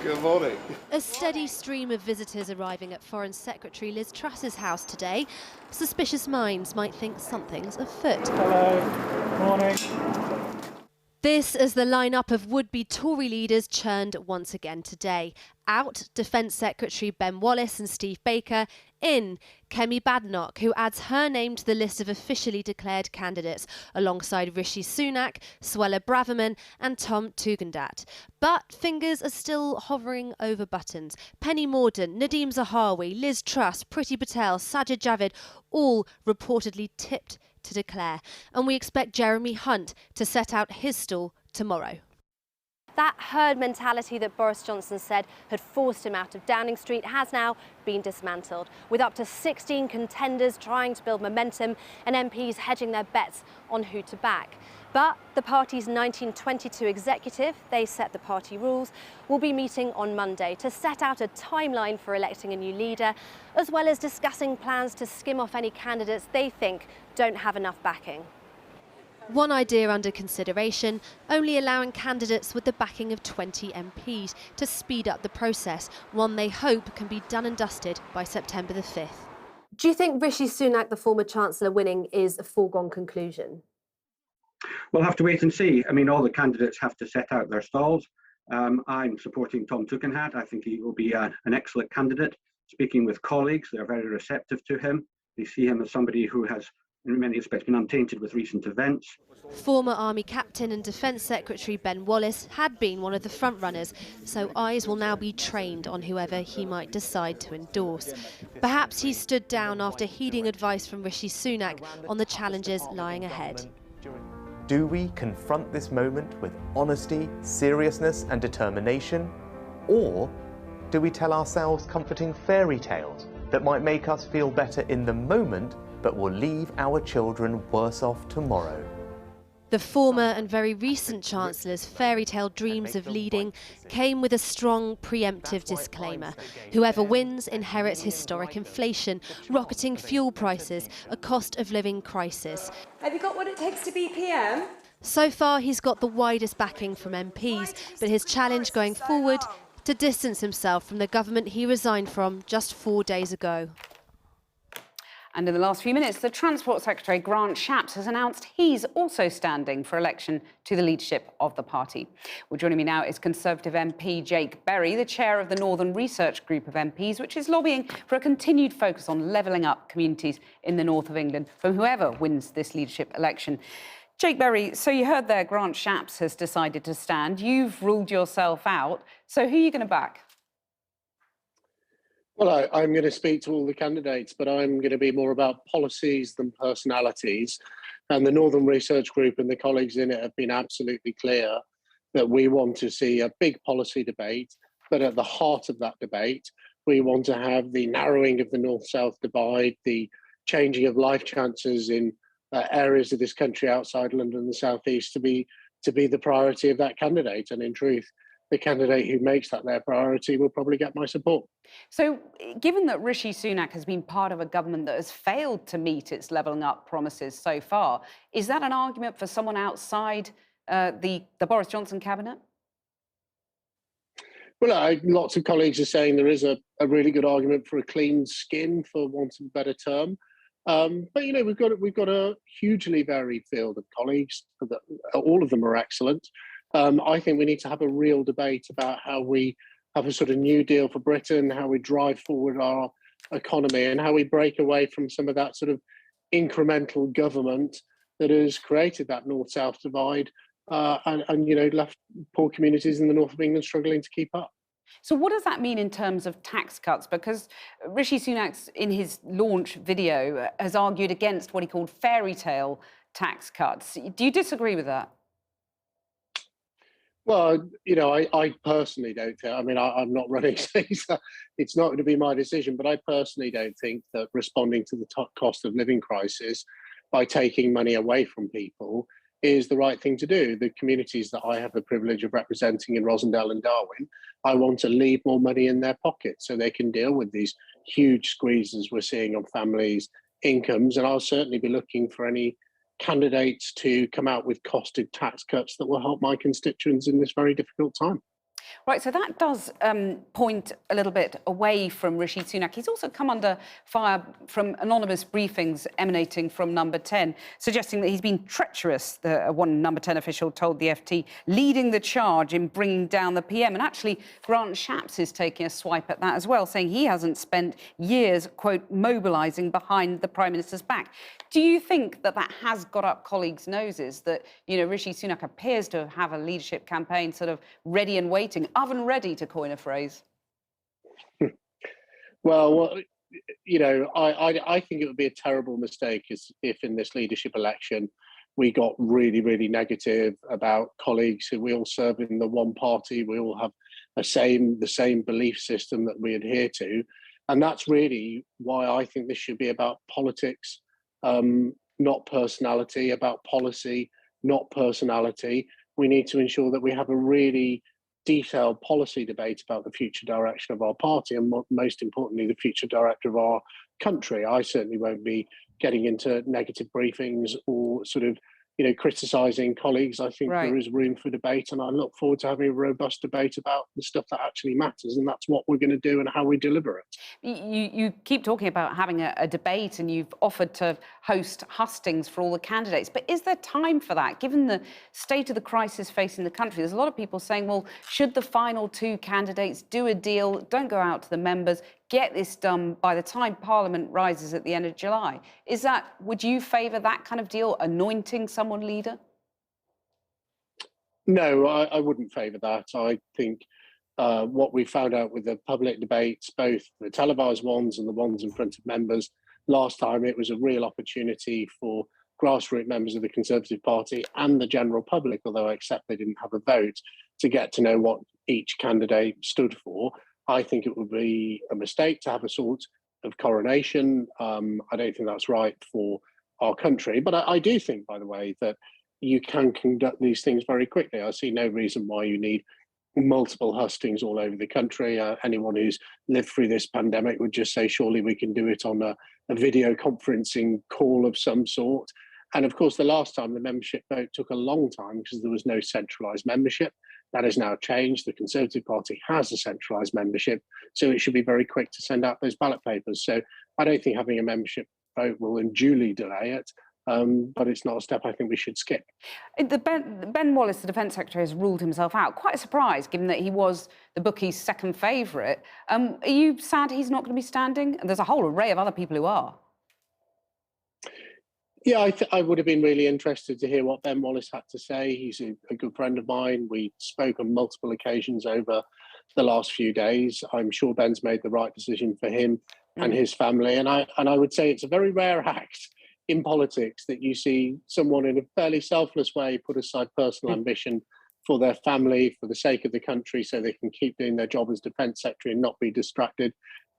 Good morning. A steady stream of visitors arriving at Foreign Secretary Liz Truss's house today. Suspicious minds might think something's afoot. Hello, morning. This as the lineup of would-be Tory leaders churned once again today. Out, Defence Secretary Ben Wallace and Steve Baker. In, Kemi Badenoch, who adds her name to the list of officially declared candidates, alongside Rishi Sunak, Suella Braverman and Tom Tugendhat. But fingers are still hovering over buttons. Penny Mordaunt, Nadhim Zahawi, Liz Truss, Priti Patel, Sajid Javid, all reportedly tipped to declare. And we expect Jeremy Hunt to set out his stall tomorrow. That herd mentality that Boris Johnson said had forced him out of Downing Street has now been dismantled, with up to 16 contenders trying to build momentum and MPs hedging their bets on who to back. But the party's 1922 executive, they set the party rules, will be meeting on Monday to set out a timeline for electing a new leader, as well as discussing plans to skim off any candidates they think don't have enough backing. One idea under consideration, only allowing candidates with the backing of 20 MPs to speed up the process, one they hope can be done and dusted by September the 5th. Do you think Rishi Sunak, the former Chancellor, winning is a foregone conclusion? We'll have to wait and see. I mean, all the candidates have to set out their stalls. I'm supporting Tom Tugendhat. I think he will be an excellent candidate. Speaking with colleagues, they're very receptive to him. They see him as somebody who has, in many respects, been untainted with recent events. Former Army Captain and Defence Secretary Ben Wallace had been one of the frontrunners, so eyes will now be trained on whoever he might decide to endorse. Perhaps he stood down after heeding advice from Rishi Sunak on the challenges lying ahead. Do we confront this moment with honesty, seriousness and determination? Or do we tell ourselves comforting fairy tales that might make us feel better in the moment but will leave our children worse off tomorrow? The former and very recent Chancellor's fairy tale dreams of leading came with a strong preemptive disclaimer. Whoever wins inherits historic inflation, rocketing fuel prices, a cost of living crisis. Have you got what it takes to be PM? So far, he's got the widest backing from MPs, but his challenge going forward to distance himself from the government he resigned from just 4 days ago. And in the last few minutes, the Transport Secretary, Grant Shapps, has announced he's also standing for election to the leadership of the party. Well, joining me now is Conservative MP Jake Berry, the chair of the Northern Research Group of MPs, which is lobbying for a continued focus on levelling up communities in the north of England from whoever wins this leadership election. Jake Berry, so you heard there Grant Shapps has decided to stand. You've ruled yourself out. So who are you going to back? Well, I'm going to speak to all the candidates, but I'm going to be more about policies than personalities. And the Northern Research Group and the colleagues in it have been absolutely clear that we want to see a big policy debate, but at the heart of that debate, we want to have the narrowing of the north-south divide, the changing of life chances in areas of this country outside London and the southeast to be the priority of that candidate. And in truth, the candidate who makes that their priority will probably get my support. So, given that Rishi Sunak has been part of a government that has failed to meet its levelling up promises so far, is that an argument for someone outside the Boris Johnson cabinet? Well, lots of colleagues are saying there is a really good argument for a clean skin, for want of a better term. But you know, we've got a hugely varied field of colleagues. All of them are excellent. I think we need to have a real debate about how we have a sort of new deal for Britain, how we drive forward our economy, and how we break away from some of that sort of incremental government that has created that north-south divide and you know, left poor communities in the north of England struggling to keep up. So what does that mean in terms of tax cuts? Because Rishi Sunak, in his launch video, has argued against what he called fairy tale tax cuts. Do you disagree with that? Well, you know, I personally don't think, I mean, I'm not running, so it's not going to be my decision, but I personally don't think that responding to the cost of living crisis by taking money away from people is the right thing to do. The communities that I have the privilege of representing in Rosendale and Darwin, I want to leave more money in their pockets so they can deal with these huge squeezes we're seeing on families' incomes. And I'll certainly be looking for any candidates to come out with costed tax cuts that will help my constituents in this very difficult time. Right, so that does point a little bit away from Rishi Sunak. He's also come under fire from anonymous briefings emanating from Number 10, suggesting that he's been treacherous, one Number 10 official told the FT, leading the charge in bringing down the PM. And actually, Grant Shapps is taking a swipe at that as well, saying he hasn't spent years, quote, mobilising behind the Prime Minister's back. Do you think that that has got up colleagues' noses, that, you know, Rishi Sunak appears to have a leadership campaign sort of ready and waiting, oven ready, to coin a phrase? Well, you know, I think it would be a terrible mistake if in this leadership election we got really, really negative about colleagues who we all serve in the one party. We all have the same belief system that we adhere to. And that's really why I think this should be about politics, not personality, about policy, not personality. We need to ensure that we have a really detailed policy debate about the future direction of our party and, most importantly, the future director of our country. I certainly won't be getting into negative briefings or sort of, you know, criticising colleagues. I think there is room for debate, and I look forward to having a robust debate about the stuff that actually matters, and that's what we're going to do and how we deliver it. You keep talking about having a debate, and you've offered to host hustings for all the candidates. But is there time for that? Given the state of the crisis facing the country, there's a lot of people saying, well, should the final two candidates do a deal, don't go out to the members, get this done by the time Parliament rises at the end of July? Would you favour that kind of deal, anointing someone leader? No, I wouldn't favour that. I think what we found out with the public debates, both the televised ones and the ones in front of members, last time it was a real opportunity for grassroots members of the Conservative Party and the general public, although I accept they didn't have a vote, to get to know what each candidate stood for. I think it would be a mistake to have a sort of coronation. I don't think that's right for our country. But I do think, by the way, that you can conduct these things very quickly. I see no reason why you need multiple hustings all over the country. Anyone who's lived through this pandemic would just say, surely we can do it on a video conferencing call of some sort. And of course, the last time the membership vote took a long time because there was no centralised membership. That has now changed. The Conservative Party has a centralised membership, so it should be very quick to send out those ballot papers. So I don't think having a membership vote will unduly delay it, but it's not a step I think we should skip. Ben Wallace, the Defence Secretary, has ruled himself out. Quite a surprise, given that he was the bookie's second favourite. Are you sad he's not going to be standing? And there's a whole array of other people who are. Yeah, I would have been really interested to hear what Ben Wallace had to say. He's a good friend of mine. We spoke on multiple occasions over the last few days. I'm sure Ben's made the right decision for him and his family. And I would say it's a very rare act in politics that you see someone in a fairly selfless way put aside personal ambition for their family, for the sake of the country, so they can keep doing their job as Defence Secretary and not be distracted.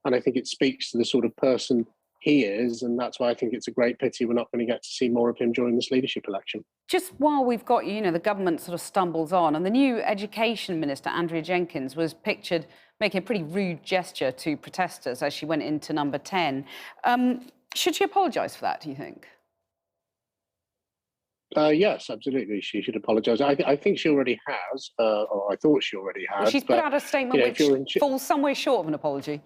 And I think it speaks to the sort of person he is, and that's why I think it's a great pity we're not going to get to see more of him during this leadership election. Just while we've got you, the government sort of stumbles on, and the new Education Minister, Andrea Jenkyns, was pictured making a pretty rude gesture to protesters as she went into Number 10. Should she apologise for that, do you think? Yes, absolutely. She should apologise. I think she already has, or I thought she already has. Well, she's put out a statement which falls somewhere short of an apology.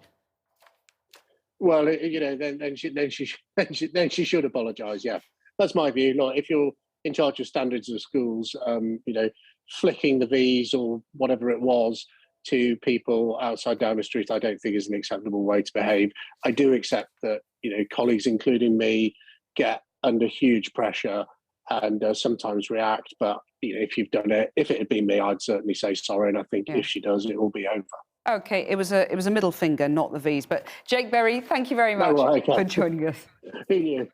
Well, then she should apologise. Yeah, that's my view. Like, if you're in charge of standards of schools, flicking the V's or whatever it was to people outside down the street, I don't think is an acceptable way to behave. I do accept that colleagues, including me, get under huge pressure and sometimes react. But if you've done it, if it had been me, I'd certainly say sorry. And I think if she does, it will be over. OK, it was a middle finger, not the V's. But Jake Berry, thank you very much for joining us. Thank you.